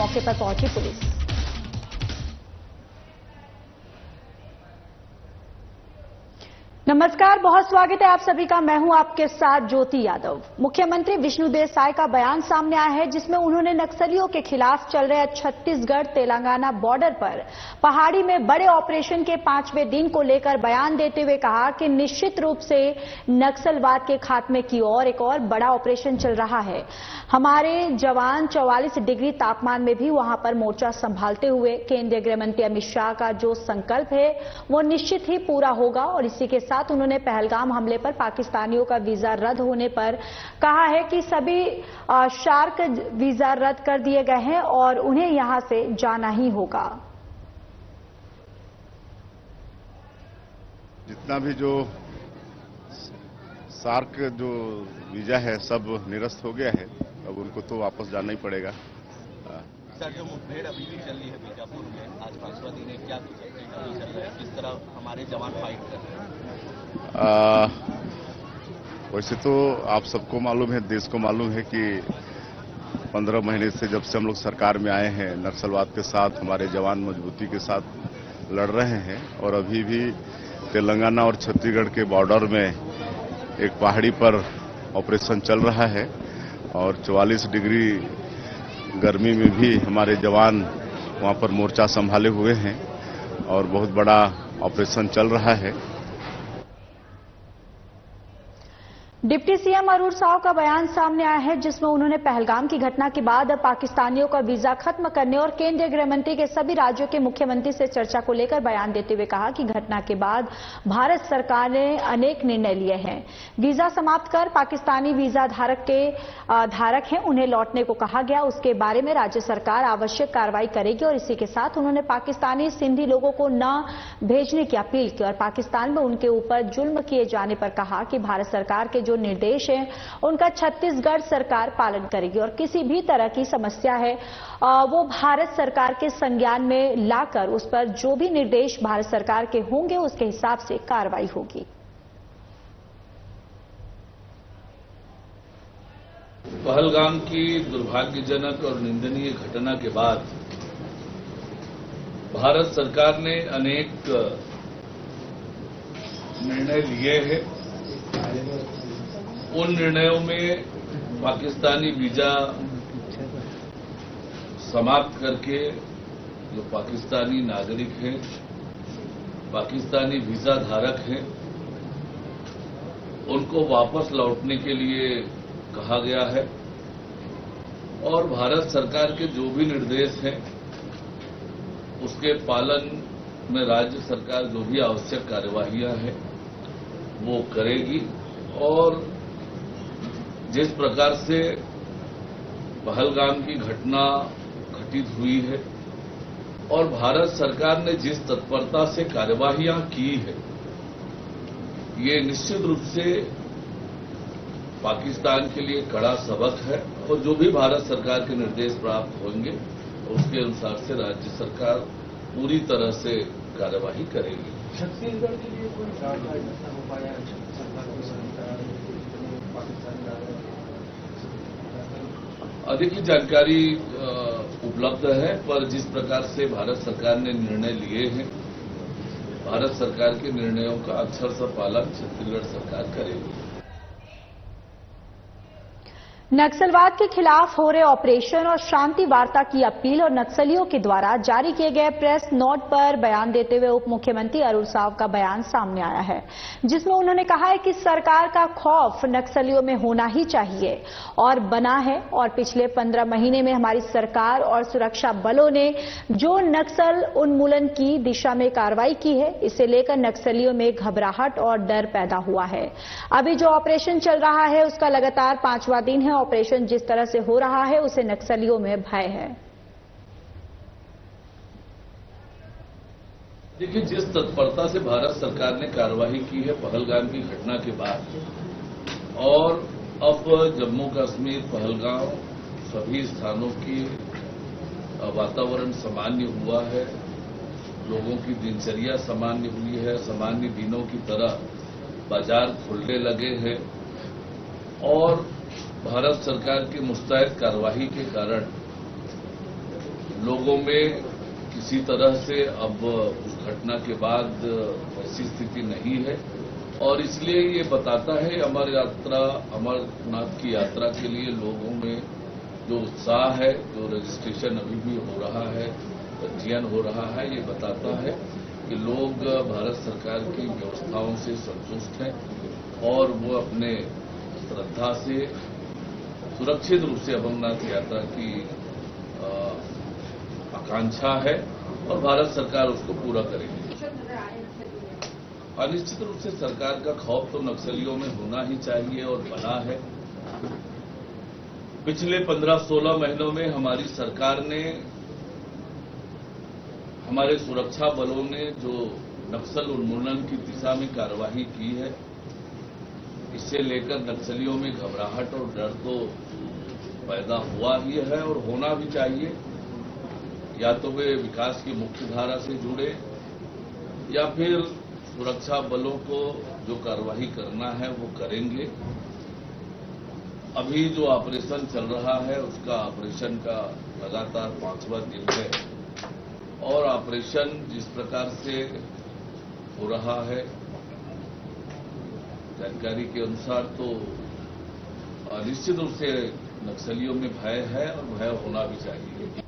मौके पर पहुंची पुलिस। नमस्कार, बहुत स्वागत है आप सभी का। मैं हूं आपके साथ ज्योति यादव। मुख्यमंत्री विष्णुदेव साय का बयान सामने आया है जिसमें उन्होंने नक्सलियों के खिलाफ चल रहे छत्तीसगढ़ तेलंगाना बॉर्डर पर पहाड़ी में बड़े ऑपरेशन के 5वें दिन को लेकर बयान देते हुए कहा कि निश्चित रूप से नक्सलवाद के खात्मे की ओर एक और बड़ा ऑपरेशन चल रहा है। हमारे जवान 44 डिग्री तापमान में भी वहां पर मोर्चा संभालते हुए केंद्रीय गृह मंत्री अमित शाह का जो संकल्प है वो निश्चित ही पूरा होगा। और इसी के साथ उन्होंने पहलगाम हमले पर पाकिस्तानियों का वीजा रद्द होने पर कहा है कि सभी शार्क वीजा रद्द कर दिए गए हैं और उन्हें यहां से जाना ही होगा। जितना भी जो सार्क जो वीजा है सब निरस्त हो गया है, अब उनको तो वापस जाना ही पड़ेगा। सर, जो मुठभेड़ अभी भी चल रही है बीजापुर में, आज 5वां दिन है, क्या चल रहा है, किस तरह हमारे जवान फाइट कर रहे हैं? वैसे तो आप सबको मालूम है, देश को मालूम है कि 15 महीने से जब से हम लोग सरकार में आए हैं, नक्सलवाद के साथ हमारे जवान मजबूती के साथ लड़ रहे हैं। और अभी भी तेलंगाना और छत्तीसगढ़ के बॉर्डर में एक पहाड़ी पर ऑपरेशन चल रहा है और 44 डिग्री गर्मी में भी हमारे जवान वहां पर मोर्चा संभाले हुए हैं और बहुत बड़ा ऑपरेशन चल रहा है। डिप्टी सीएम अरूण साव का बयान सामने आया है जिसमें उन्होंने पहलगाम की घटना के बाद पाकिस्तानियों का वीजा खत्म करने और केंद्रीय गृह मंत्री के सभी राज्यों के मुख्यमंत्री से चर्चा को लेकर बयान देते हुए कहा कि घटना के बाद भारत सरकार ने अनेक निर्णय लिए हैं। वीजा समाप्त कर पाकिस्तानी वीजा धारक हैं उन्हें लौटने को कहा गया, उसके बारे में राज्य सरकार आवश्यक कार्रवाई करेगी। और इसी के साथ उन्होंने पाकिस्तानी सिंधी लोगों को न भेजने की अपील की और पाकिस्तान में उनके ऊपर जुल्म किए जाने पर कहा कि भारत सरकार के जो निर्देश हैं उनका छत्तीसगढ़ सरकार पालन करेगी और किसी भी तरह की समस्या है वो भारत सरकार के संज्ञान में लाकर उस पर जो भी निर्देश भारत सरकार के होंगे उसके हिसाब से कार्रवाई होगी। पहलगाम की दुर्भाग्यजनक और निंदनीय घटना के बाद भारत सरकार ने अनेक निर्णय लिए हैं। उन निर्णयों में पाकिस्तानी वीजा समाप्त करके जो पाकिस्तानी नागरिक हैं, पाकिस्तानी वीजा धारक हैं, उनको वापस लौटने के लिए कहा गया है। और भारत सरकार के जो भी निर्देश हैं उसके पालन में राज्य सरकार जो भी आवश्यक कार्यवाहियां हैं वो करेगी। और जिस प्रकार से पहलगाम की घटना घटित हुई है और भारत सरकार ने जिस तत्परता से कार्यवाहियां की है, ये निश्चित रूप से पाकिस्तान के लिए कड़ा सबक है। और जो भी भारत सरकार के निर्देश प्राप्त होंगे उसके अनुसार से राज्य सरकार पूरी तरह से कार्यवाही करेगी। छत्तीसगढ़ के लिए कोई ऐसा हो पाया अधिक की जानकारी उपलब्ध है, पर जिस प्रकार से भारत सरकार ने निर्णय लिए हैं, भारत सरकार के निर्णयों का अक्षरशः पालन छत्तीसगढ़ सरकार करेगी। नक्सलवाद के खिलाफ हो रहे ऑपरेशन और शांति वार्ता की अपील और नक्सलियों के द्वारा जारी किए गए प्रेस नोट पर बयान देते हुए उप मुख्यमंत्री अरूण साव का बयान सामने आया है जिसमें उन्होंने कहा है कि सरकार का खौफ नक्सलियों में होना ही चाहिए और बना है। और पिछले 15 महीने में हमारी सरकार और सुरक्षा बलों ने जो नक्सल उन्मूलन की दिशा में कार्रवाई की है, इसे लेकर नक्सलियों में घबराहट और डर पैदा हुआ है। अभी जो ऑपरेशन चल रहा है उसका लगातार 5वां दिन है। ऑपरेशन जिस तरह से हो रहा है उसे नक्सलियों में भय है। देखिए, जिस तत्परता से भारत सरकार ने कार्रवाई की है पहलगाम की घटना के बाद और अब जम्मू कश्मीर, पहलगाम सभी स्थानों की वातावरण सामान्य हुआ है, लोगों की दिनचर्या सामान्य हुई है, सामान्य दिनों की तरह बाजार खुलने लगे हैं और भारत सरकार की मुस्तैद कार्रवाई के कारण लोगों में किसी तरह से अब उस घटना के बाद ऐसी स्थिति नहीं है और इसलिए ये बताता है अमरनाथ की यात्रा के लिए लोगों में जो उत्साह है, जो रजिस्ट्रेशन अभी भी हो रहा है, पंजीयन हो रहा है, ये बताता है कि लोग भारत सरकार की व्यवस्थाओं से संतुष्ट हैं और वो अपने श्रद्धा से सुरक्षित रूप से अमरनाथ यात्रा की आकांक्षा है और भारत सरकार उसको पूरा करेगी। अनिश्चित रूप से सरकार का खौफ तो नक्सलियों में होना ही चाहिए और बना है। पिछले 15-16 महीनों में हमारी सरकार ने, हमारे सुरक्षा बलों ने जो नक्सल उन्मूलन की दिशा में कार्रवाई की है, इससे लेकर नक्सलियों में घबराहट और डर तो पैदा हुआ ही है और होना भी चाहिए। या तो वे विकास की मुख्य धारा से जुड़े या फिर सुरक्षा बलों को जो कार्रवाई करना है वो करेंगे। अभी जो ऑपरेशन चल रहा है उसका ऑपरेशन का लगातार 5वां दिन है और ऑपरेशन जिस प्रकार से हो रहा है जानकारी के अनुसार तो निश्चित रूप से नक्सलियों में भय है और भय होना भी चाहिए।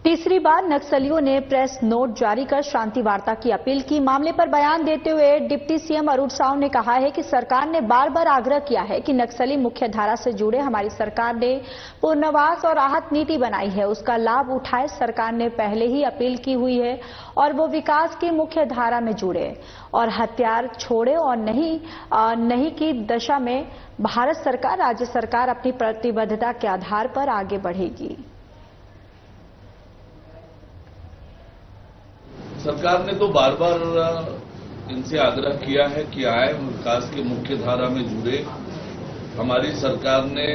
तीसरी बार नक्सलियों ने प्रेस नोट जारी कर शांति वार्ता की अपील की। मामले पर बयान देते हुए डिप्टी सीएम अरूण साव ने कहा है कि सरकार ने बार बार आग्रह किया है कि नक्सली मुख्य धारा से जुड़े। हमारी सरकार ने पुनर्वास और राहत नीति बनाई है, उसका लाभ उठाए। सरकार ने पहले ही अपील की हुई है और वो विकास की मुख्य धारा में जुड़े और हथियार छोड़े और नहीं की दशा में भारत सरकार, राज्य सरकार अपनी प्रतिबद्धता के आधार पर आगे बढ़ेगी। सरकार ने तो बार बार इनसे आग्रह किया है कि आए, विकास की मुख्य धारा में जुड़े। हमारी सरकार ने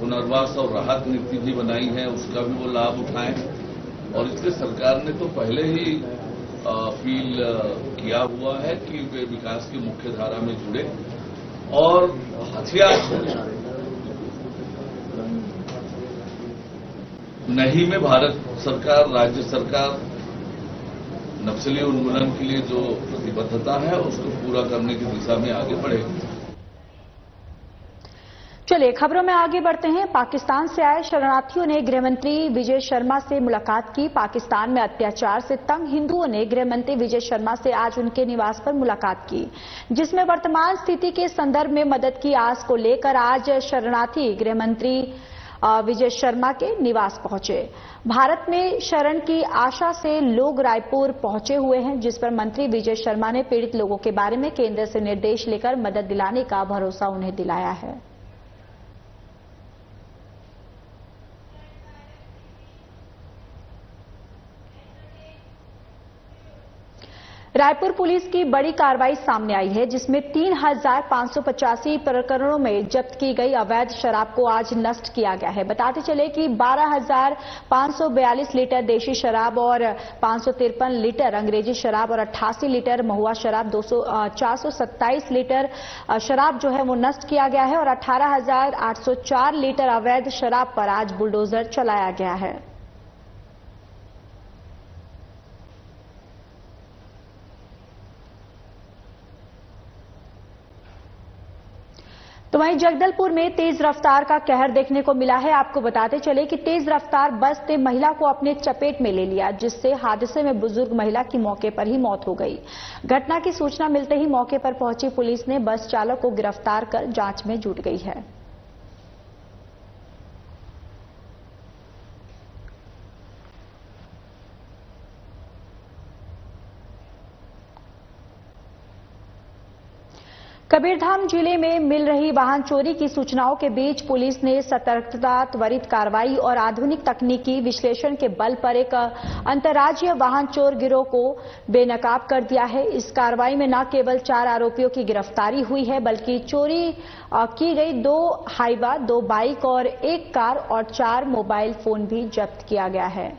पुनर्वास और राहत नीति भी बनाई है, उसका भी वो लाभ उठाएं और इसलिए सरकार ने तो पहले ही अपील किया हुआ है कि वे विकास की मुख्य धारा में जुड़े और हथियार छोड़े। नहीं में भारत सरकार, राज्य सरकार नक्सली उन्मूलन के लिए जो प्रतिबद्धता है उसको पूरा करने की दिशा में आगे बढ़ेगी। चलिए खबरों में आगे बढ़ते हैं। पाकिस्तान से आए शरणार्थियों ने गृहमंत्री विजय शर्मा से मुलाकात की। पाकिस्तान में अत्याचार से तंग हिंदुओं ने गृहमंत्री विजय शर्मा से आज उनके निवास पर मुलाकात की, जिसमें वर्तमान स्थिति के संदर्भ में मदद की आस को लेकर आज शरणार्थी गृहमंत्री विजय शर्मा के निवास पहुंचे। भारत में शरण की आशा से लोग रायपुर पहुंचे हुए हैं, जिस पर मंत्री विजय शर्मा ने पीड़ित लोगों के बारे में केंद्र से निर्देश लेकर मदद दिलाने का भरोसा उन्हें दिलाया है। रायपुर पुलिस की बड़ी कार्रवाई सामने आई है, जिसमें 3,585 प्रकरणों में जब्त की गई अवैध शराब को आज नष्ट किया गया है। बताते चले कि 12,542 लीटर देशी शराब और 553 लीटर अंग्रेजी शराब और 88 लीटर महुआ शराब, 427 लीटर शराब जो है वो नष्ट किया गया है और 18,804 लीटर अवैध शराब पर आज बुलडोजर चलाया गया है। तो वहीं जगदलपुर में तेज रफ्तार का कहर देखने को मिला है। आपको बताते चले कि तेज रफ्तार बस ने महिला को अपने चपेट में ले लिया, जिससे हादसे में बुजुर्ग महिला की मौके पर ही मौत हो गई। घटना की सूचना मिलते ही मौके पर पहुंची पुलिस ने बस चालक को गिरफ्तार कर जांच में जुट गई है। कबीरधाम जिले में मिल रही वाहन चोरी की सूचनाओं के बीच पुलिस ने सतर्कता, त्वरित कार्रवाई और आधुनिक तकनीकी विश्लेषण के बल पर एक अंतर्राज्यीय वाहन चोर गिरोह को बेनकाब कर दिया है। इस कार्रवाई में न केवल 4 आरोपियों की गिरफ्तारी हुई है, बल्कि चोरी की गई 2 हाइवा, 2 बाइक और 1 कार और 4 मोबाइल फोन भी जब्त किया गया है।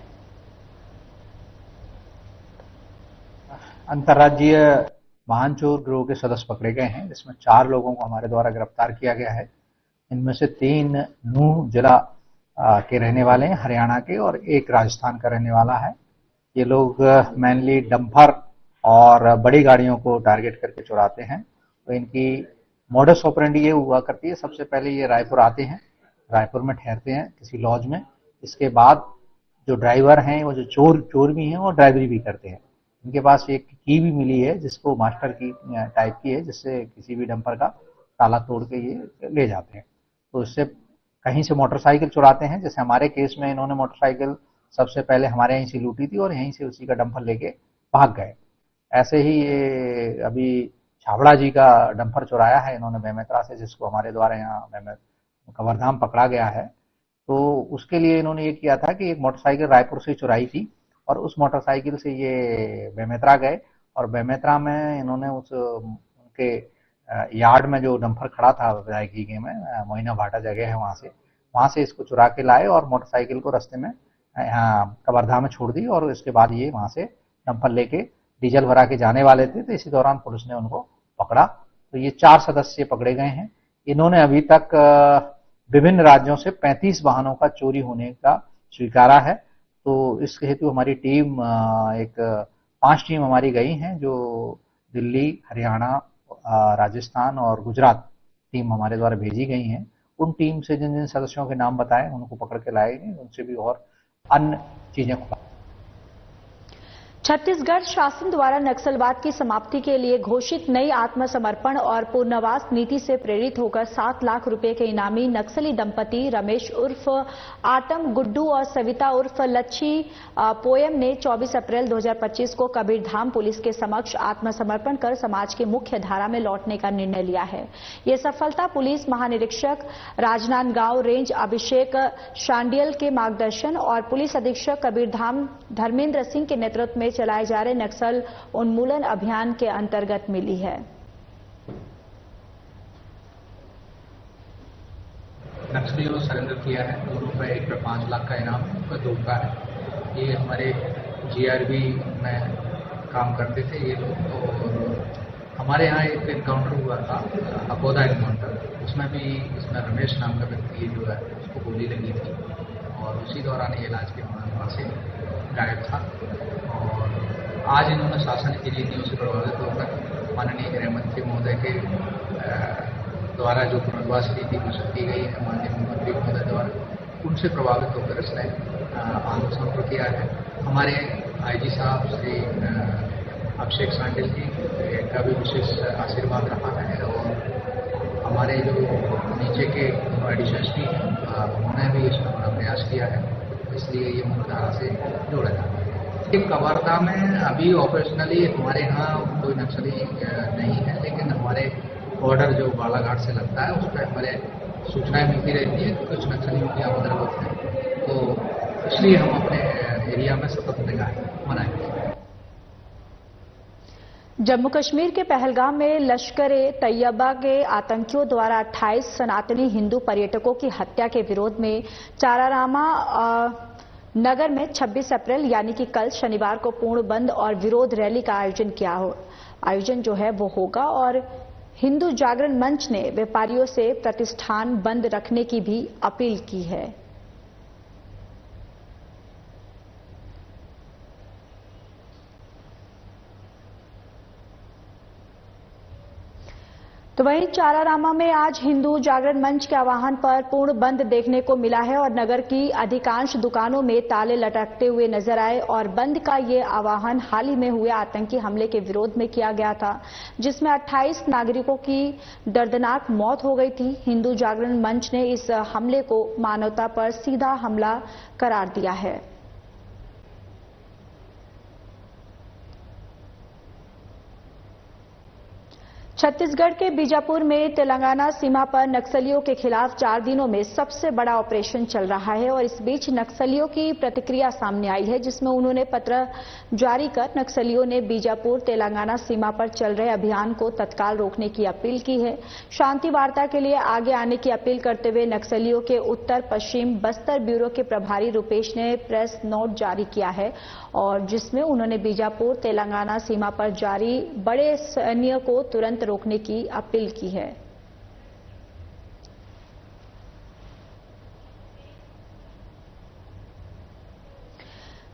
अंतर्राज्यीय वाहन चोर गिरोह के सदस्य पकड़े गए हैं, जिसमें 4 लोगों को हमारे द्वारा गिरफ्तार किया गया है। इनमें से 3 नूह जिला के रहने वाले हैं, हरियाणा के, और एक राजस्थान का रहने वाला है। ये लोग मेनली डंपर और बड़ी गाड़ियों को टारगेट करके चुराते हैं। तो इनकी मोडस ऑपरेंडी ये हुआ करती है, सबसे पहले ये रायपुर आते हैं, रायपुर में ठहरते हैं किसी लॉज में। इसके बाद जो ड्राइवर हैं, वो जो चोर भी हैं, वो ड्राइवरी भी करते हैं। इनके पास एक की भी मिली है जिसको मास्टर की टाइप की है, जिससे किसी भी डंपर का ताला तोड़ के ये ले जाते हैं। तो इससे कहीं से मोटरसाइकिल चुराते हैं, जैसे हमारे केस में इन्होंने मोटरसाइकिल सबसे पहले हमारे यहीं से लूटी थी और यहीं से उसी का डंपर लेके भाग गए। ऐसे ही ये अभी छाबड़ा जी का डंपर चुराया है इन्होंने बेमेतरा से, जिसको हमारे द्वारा यहाँ कवर्धाम पकड़ा गया है। तो उसके लिए इन्होंने ये किया था कि एक मोटरसाइकिल रायपुर से चुराई थी और उस मोटरसाइकिल से ये बेमेतरा गए और बेमेतरा में इन्होंने उनके यार्ड में जो डंपर खड़ा था विधायकी में, मोइना भाटा जगह है, वहां से इसको चुरा के लाए और मोटरसाइकिल को रास्ते में यहाँ कवर्धा में छोड़ दी और इसके बाद ये वहां से डंपर लेके डीजल भरा के जाने वाले थे। तो इसी दौरान पुलिस ने उनको पकड़ा। तो ये 4 सदस्य पकड़े गए हैं। इन्होंने अभी तक विभिन्न राज्यों से 35 वाहनों का चोरी होने का स्वीकारा है। तो इस हेतु हमारी टीम 5 टीम हमारी गई हैं, जो दिल्ली, हरियाणा, राजस्थान और गुजरात टीम हमारे द्वारा भेजी गई हैं। उन टीम से जिन जिन सदस्यों के नाम बताए उनको पकड़ के लाए गए, उनसे भी और अन्य चीजें खुला। छत्तीसगढ़ शासन द्वारा नक्सलवाद की समाप्ति के लिए घोषित नई आत्मसमर्पण और पुनर्वास नीति से प्रेरित होकर 7 लाख रुपए के इनामी नक्सली दंपति रमेश उर्फ आटम गुड्डू और सविता उर्फ लच्छी पोयम ने 24 अप्रैल 2025 को कबीरधाम पुलिस के समक्ष आत्मसमर्पण कर समाज की मुख्य धारा में लौटने का निर्णय लिया है। ये सफलता पुलिस महानिरीक्षक राजनांदगांव रेंज अभिषेक शांडियल के मार्गदर्शन और पुलिस अधीक्षक कबीरधाम धर्मेंद्र सिंह के नेतृत्व में चलाए जा रहे नक्सल उन्मूलन अभियान के अंतर्गत मिली है। नक्सलियों ने सरेंडर किया है, दोनों पे 1 पे 5 लाख का इनाम का है। ये हमारे जीआरबी में काम करते थे ये लोग। और हमारे यहाँ एक एनकाउंटर हुआ था, अकोदा एनकाउंटर, इसमें रमेश नाम का व्यक्ति जो है उसको गोली लगी थी और उसी दौरान ये इलाज के वहां से गायब था। और आज इन्होंने शासन की नीतियों से प्रभावित होकर माननीय गृह मंत्री महोदय के द्वारा जो पुनर्वास नीति घोषित की गई है माननीय मुख्यमंत्री महोदय द्वारा, उनसे प्रभावित होकर इसने आत्मसमर्पण किया है। हमारे आईजी साहब श्री अभिषेक शांडिल जी का भी विशेष आशीर्वाद रहा है और हमारे जो नीचे के एडिशनल उन्होंने भी इसमें बड़ा प्रयास किया है, इसलिए ये मुख्यधारा से जोड़ा जाता है। कवर्धा में अभी ऑपरेशनली हमारे यहाँ कोई नक्सली नहीं है, लेकिन हमारे बॉर्डर जो बालाघाट से लगता है उस पर हमारे सूचनाएं मिलती रहती है कि कुछ नक्सलियों की आमद रवत है, तो इसलिए हम अपने एरिया में सतत निगाहें बनाएंगे। जम्मू कश्मीर के पहलगाम में लश्कर-ए-तैयबा के आतंकियों द्वारा 28 सनातनी हिंदू पर्यटकों की हत्या के विरोध में चारारामा नगर में 26 अप्रैल यानी कि कल शनिवार को पूर्ण बंद और विरोध रैली का आयोजन जो है वो होगा। और हिंदू जागरण मंच ने व्यापारियों से प्रतिष्ठान बंद रखने की भी अपील की है। तो वहीं चारारामा में आज हिंदू जागरण मंच के आह्वान पर पूर्ण बंद देखने को मिला है और नगर की अधिकांश दुकानों में ताले लटकते हुए नजर आए। और बंद का ये आह्वान हाल ही में हुए आतंकी हमले के विरोध में किया गया था, जिसमें 28 नागरिकों की दर्दनाक मौत हो गई थी। हिंदू जागरण मंच ने इस हमले को मानवता पर सीधा हमला करार दिया है। छत्तीसगढ़ के बीजापुर में तेलंगाना सीमा पर नक्सलियों के खिलाफ 4 दिनों में सबसे बड़ा ऑपरेशन चल रहा है और इस बीच नक्सलियों की प्रतिक्रिया सामने आई है, जिसमें उन्होंने पत्र जारी कर नक्सलियों ने बीजापुर तेलंगाना सीमा पर चल रहे अभियान को तत्काल रोकने की अपील की है। शांति वार्ता के लिए आगे आने की अपील करते हुए नक्सलियों के उत्तर पश्चिम बस्तर ब्यूरो के प्रभारी रुपेश ने प्रेस नोट जारी किया है और जिसमें उन्होंने बीजापुर तेलंगाना सीमा पर जारी बड़े सैन्य को तुरंत रोकने की अपील की है।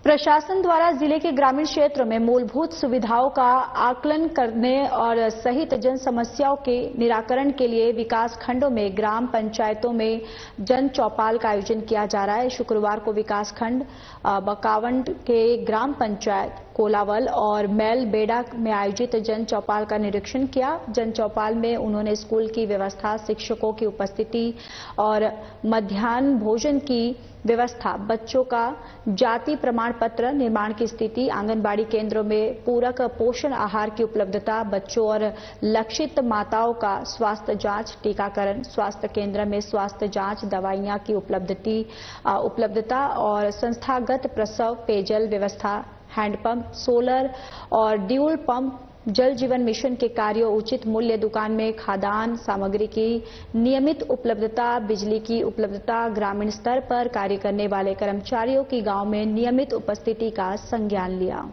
प्रशासन द्वारा जिले के ग्रामीण क्षेत्रों में मूलभूत सुविधाओं का आकलन करने और सहित जन समस्याओं के निराकरण के लिए विकास खंडों में ग्राम पंचायतों में जन चौपाल का आयोजन किया जा रहा है। शुक्रवार को विकास खंड बकावंड के ग्राम पंचायत कोलावल और मैल बेड़ा में आयोजित जन चौपाल का निरीक्षण किया। जन चौपाल में उन्होंने स्कूल की व्यवस्था, शिक्षकों की उपस्थिति और मध्याह्न भोजन की व्यवस्था, बच्चों का जाति प्रमाण पत्र निर्माण की स्थिति, आंगनबाड़ी केंद्रों में पूरक पोषण आहार की उपलब्धता, बच्चों और लक्षित माताओं का स्वास्थ्य जांच, टीकाकरण, स्वास्थ्य केंद्र में स्वास्थ्य जांच, दवाइयां की उपलब्धता और संस्थागत प्रसव, पेयजल व्यवस्था, हैंडपंप, सोलर और ड्यूल पंप, जल जीवन मिशन के कार्यों, उचित मूल्य दुकान में खाद्यान्न सामग्री की नियमित उपलब्धता, बिजली की उपलब्धता, ग्रामीण स्तर पर कार्य करने वाले कर्मचारियों की गांव में नियमित उपस्थिति का संज्ञान लिया।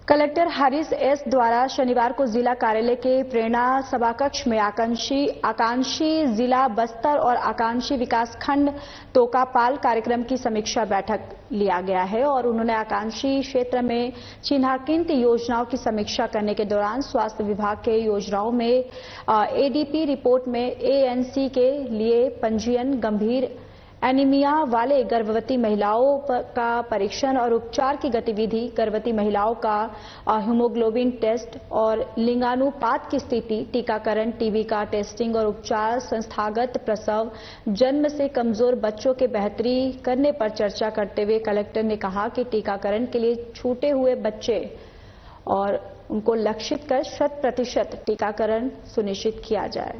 कलेक्टर हरीश एस द्वारा शनिवार को जिला कार्यालय के प्रेरणा सभाकक्ष में आकांक्षी जिला बस्तर और आकांक्षी विकास खंड तोकापाल कार्यक्रम की समीक्षा बैठक लिया गया है और उन्होंने आकांक्षी क्षेत्र में चिन्हांकित योजनाओं की समीक्षा करने के दौरान स्वास्थ्य विभाग के योजनाओं में एडीपी रिपोर्ट में एएनसी के लिए पंजीयन, गंभीर एनीमिया वाले गर्भवती महिलाओं का परीक्षण और उपचार की गतिविधि, गर्भवती महिलाओं का हीमोग्लोबिन टेस्ट और लिंगानुपात की स्थिति, टीकाकरण, टीबी का टेस्टिंग और उपचार, संस्थागत प्रसव, जन्म से कमजोर बच्चों के बेहतरी करने पर चर्चा करते हुए कलेक्टर ने कहा कि टीकाकरण के लिए छूटे हुए बच्चे और उनको लक्षित कर 100% टीकाकरण सुनिश्चित किया जाए।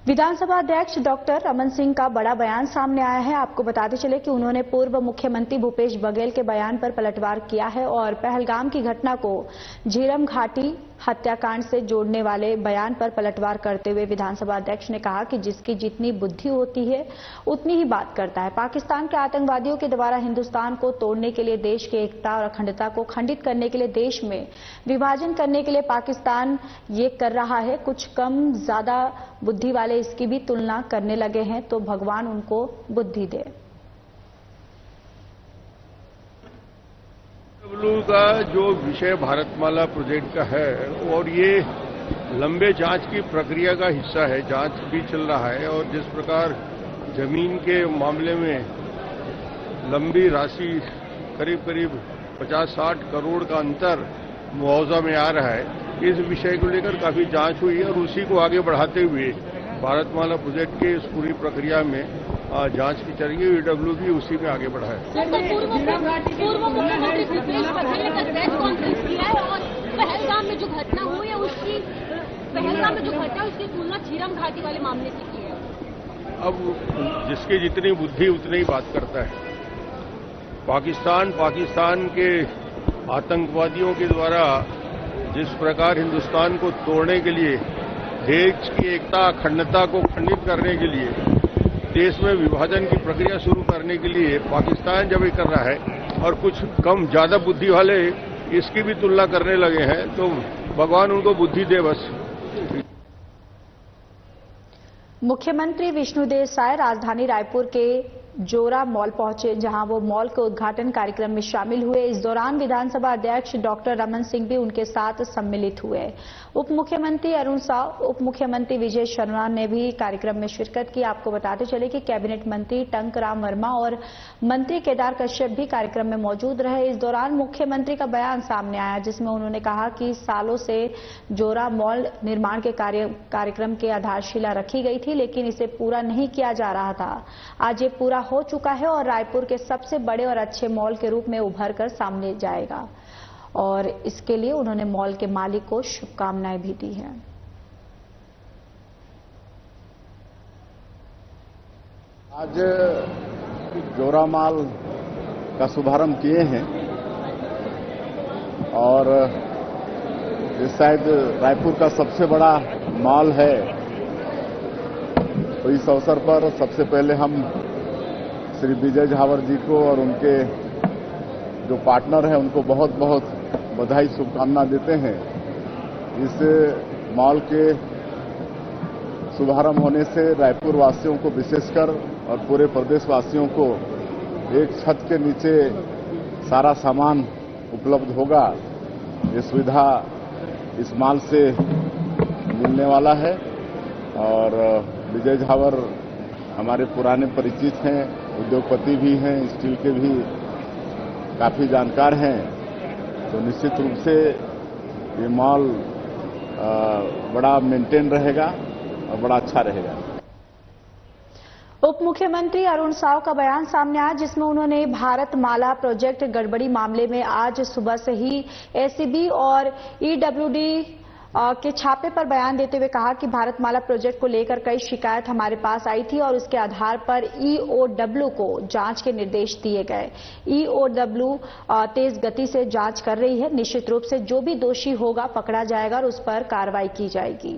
विधानसभा अध्यक्ष डॉक्टर रमन सिंह का बड़ा बयान सामने आया है। आपको बताते चले कि उन्होंने पूर्व मुख्यमंत्री भूपेश बघेल के बयान पर पलटवार किया है और पहलगाम की घटना को झीरम घाटी हत्याकांड से जोड़ने वाले बयान पर पलटवार करते हुए विधानसभा अध्यक्ष ने कहा कि जिसकी जितनी बुद्धि होती है उतनी ही बात करता है। पाकिस्तान के आतंकवादियों के द्वारा हिंदुस्तान को तोड़ने के लिए, देश की एकता और अखंडता को खंडित करने के लिए, देश में विभाजन करने के लिए पाकिस्तान ये कर रहा है। कुछ कम ज्यादा बुद्धि वाले इसकी भी तुलना करने लगे हैं, तो भगवान उनको बुद्धि दे। का जो विषय भारतमाला प्रोजेक्ट का है और ये लंबे जांच की प्रक्रिया का हिस्सा है, जांच भी चल रहा है और जिस प्रकार जमीन के मामले में लंबी राशि करीब 50-60 करोड़ का अंतर मुआवजा में आ रहा है, इस विषय को लेकर काफी जांच हुई और उसी को आगे बढ़ाते हुए भारतमाला प्रोजेक्ट के इस पूरी प्रक्रिया में जांच की चल रही है। ईडब्ल्यू भी उसी में आगे बढ़ा है। पूर्व मुख्यमंत्री भूपेश बघेल ने कल प्रेस कॉन्फ्रेंस किया है और पहलगाम में जो घटना हुई है उसकी तुलना झीरम घाटी वाले मामले से की है। अब जिसकी जितनी बुद्धि उतनी ही बात करता है। पाकिस्तान के आतंकवादियों के द्वारा जिस प्रकार हिंदुस्तान को तोड़ने के लिए, देश की एकता अखंडता को खंडित करने के लिए, देश में विभाजन की प्रक्रिया शुरू करने के लिए पाकिस्तान जब ये कर रहा है और कुछ कम ज्यादा बुद्धि वाले इसकी भी तुलना करने लगे हैं, तो भगवान उनको बुद्धि दे बस। मुख्यमंत्री विष्णुदेव साय राजधानी रायपुर के जोरा मॉल पहुंचे, जहां वो मॉल के उद्घाटन कार्यक्रम में शामिल हुए। इस दौरान विधानसभा अध्यक्ष डॉक्टर रमन सिंह भी उनके साथ सम्मिलित हुए। उप मुख्यमंत्री अरुण साव, उप मुख्यमंत्री विजय शर्मा ने भी कार्यक्रम में शिरकत की। आपको बताते चले कि कैबिनेट मंत्री टंकराम वर्मा और मंत्री केदार कश्यप भी कार्यक्रम में मौजूद रहे। इस दौरान मुख्यमंत्री का बयान सामने आया, जिसमें उन्होंने कहा कि सालों से जोरा मॉल निर्माण के कार्यक्रम की आधारशिला रखी गई थी, लेकिन इसे पूरा नहीं किया जा रहा था। आज ये पूरा हो चुका है और रायपुर के सबसे बड़े और अच्छे मॉल के रूप में उभर कर सामने जाएगा और इसके लिए उन्होंने मॉल के मालिक को शुभकामनाएं भी दी हैं। आज जोरा मॉल का शुभारंभ किए हैं और ये शायद रायपुर का सबसे बड़ा मॉल है। तो इस अवसर पर सबसे पहले हम श्री विजय झावर जी को और उनके जो पार्टनर हैं उनको बहुत बहुत बधाई शुभकामना देते हैं। इस मॉल के शुभारंभ होने से रायपुर वासियों को विशेषकर और पूरे प्रदेश वासियों को एक छत के नीचे सारा सामान उपलब्ध होगा। ये सुविधा इस मॉल से मिलने वाला है और विजय झावर हमारे पुराने परिचित हैं, उद्योगपति भी हैं, स्टील के भी काफी जानकार हैं, तो निश्चित रूप से ये मॉल बड़ा मेंटेन रहेगा और बड़ा अच्छा रहेगा। उप मुख्यमंत्री अरुण साव का बयान सामने आया जिसमें उन्होंने भारत माला प्रोजेक्ट गड़बड़ी मामले में आज सुबह से ही एसीबी और ईडब्ल्यूडी के छापे पर बयान देते हुए कहा कि भारत माला प्रोजेक्ट को लेकर कई शिकायत हमारे पास आई थी और उसके आधार पर ईओडब्ल्यू को जांच के निर्देश दिए गए। ईओडब्ल्यू तेज गति से जांच कर रही है। निश्चित रूप से जो भी दोषी होगा पकड़ा जाएगा और उस पर कार्रवाई की जाएगी।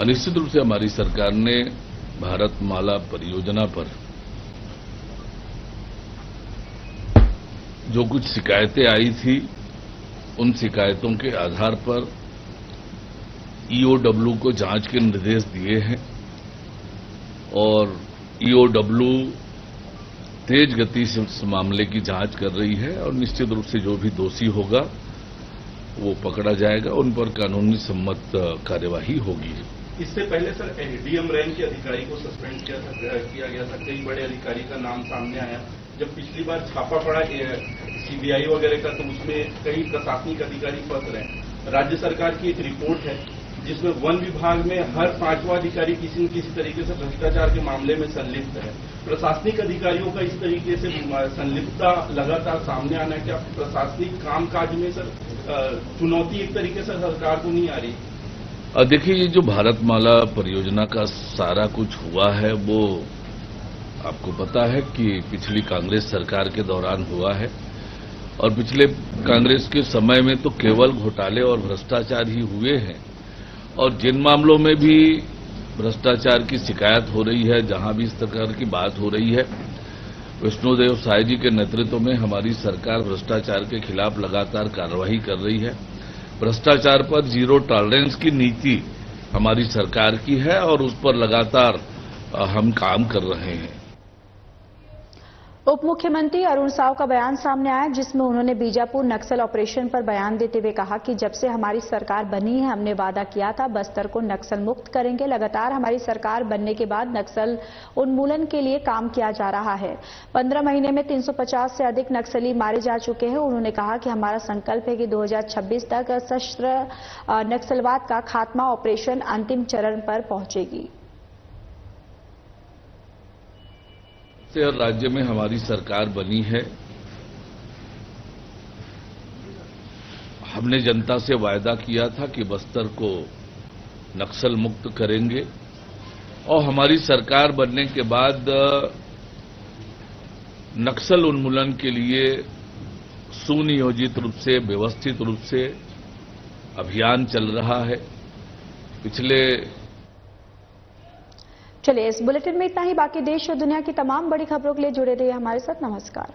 निश्चित रूप से हमारी सरकार ने भारत माला परियोजना पर जो कुछ शिकायतें आई थी उन शिकायतों के आधार पर ईओडब्ल्यू को जांच के निर्देश दिए हैं और ईओडब्ल्यू तेज गति से उस मामले की जांच कर रही है और निश्चित रूप से जो भी दोषी होगा वो पकड़ा जाएगा, उन पर कानूनी सम्मत कार्यवाही होगी। इससे पहले सर एडीएम रैंक के अधिकारी को सस्पेंड किया गया था। कई बड़े अधिकारी का नाम सामने आया। जब पिछली बार छापा पड़ा सीबीआई वगैरह का तो उसमें कई प्रशासनिक अधिकारी फंस रहे। राज्य सरकार की एक रिपोर्ट है जिसमें वन विभाग में हर 5वां अधिकारी किसी न किसी तरीके से भ्रष्टाचार के मामले में संलिप्त है। प्रशासनिक अधिकारियों का इस तरीके से संलिप्तता लगातार सामने आना, क्या प्रशासनिक कामकाज में सर चुनौती एक तरीके से सरकार को नहीं आ रही? देखिए, ये जो भारत माला परियोजना का सारा कुछ हुआ है वो आपको पता है कि पिछली कांग्रेस सरकार के दौरान हुआ है और पिछले कांग्रेस के समय में तो केवल घोटाले और भ्रष्टाचार ही हुए हैं और जिन मामलों में भी भ्रष्टाचार की शिकायत हो रही है, जहां भी इस प्रकार की बात हो रही है, विष्णुदेव साय जी के नेतृत्व में हमारी सरकार भ्रष्टाचार के खिलाफ लगातार कार्रवाई कर रही है। भ्रष्टाचार पर जीरो टॉलरेंस की नीति हमारी सरकार की है और उस पर लगातार हम काम कर रहे हैं। उप मुख्यमंत्री अरुण साव का बयान सामने आया जिसमें उन्होंने बीजापुर नक्सल ऑपरेशन पर बयान देते हुए कहा कि जब से हमारी सरकार बनी है हमने वादा किया था बस्तर को नक्सल मुक्त करेंगे। लगातार हमारी सरकार बनने के बाद नक्सल उन्मूलन के लिए काम किया जा रहा है। 15 महीने में 350 से अधिक नक्सली मारे जा चुके हैं। उन्होंने कहा कि हमारा संकल्प है कि 2026 तक सशस्त्र नक्सलवाद का खात्मा ऑपरेशन अंतिम चरण पर पहुंचेगी। और राज्य में हमारी सरकार बनी है, हमने जनता से वायदा किया था कि बस्तर को नक्सल मुक्त करेंगे और हमारी सरकार बनने के बाद नक्सल उन्मूलन के लिए सुनियोजित रूप से, व्यवस्थित रूप से अभियान चल रहा है। चलिए इस बुलेटिन में इतना ही। बाकी देश और दुनिया की तमाम बड़ी खबरों के लिए जुड़े रहिए हमारे साथ। नमस्कार।